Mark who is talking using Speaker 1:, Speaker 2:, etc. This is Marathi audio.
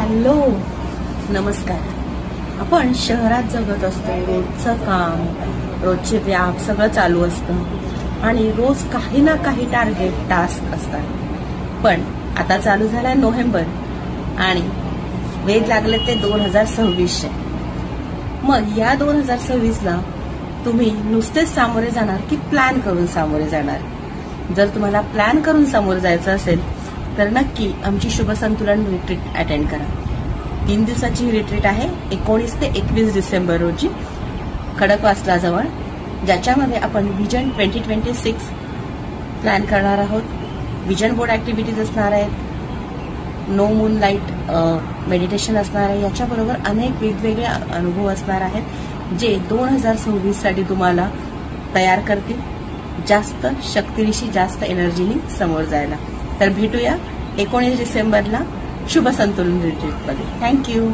Speaker 1: हॅलो, नमस्कार. आपण शहरात जगत असतो, रोजचं काम, रोजचे व्याप सगळं चालू असतं आणि रोज काही ना काही टार्गेट टास्क असतात. पण आता चालू झालाय नोव्हेंबर आणि वेध लागले ते 2026. मग या 2026ला तुम्ही नुसतेच सामोरे जाणार की प्लॅन करून सामोरे जाणार? जर तुम्हाला प्लॅन करून सामोरे जायचं असेल तर नक्की आमची शुभ संतुलन रिट्रीट अटेंड करा. 3 दिवसाची रिट्रीट आहे 19 ते 21 डिसेंबर रोजी खडकवासला जवळ, ज्याच्यामध्ये आपण विजन 2026 प्लॅन करणार आहोत. विजन बोर्ड ऍक्टिव्हिटीज असणार आहेत, नो मून लाईट मेडिटेशन असणार आहे, याच्याबरोबर अनेक वेगवेगळे अनुभव असणार आहेत जे 2026 साठी तुम्हाला तयार करतील जास्त शक्तीनिशी, जास्त एनर्जीनी समोर जायला. तर भेटूया 19 डिसेंबरला शुभ संतुलन रिट्रीटमध्ये. थँक्यू.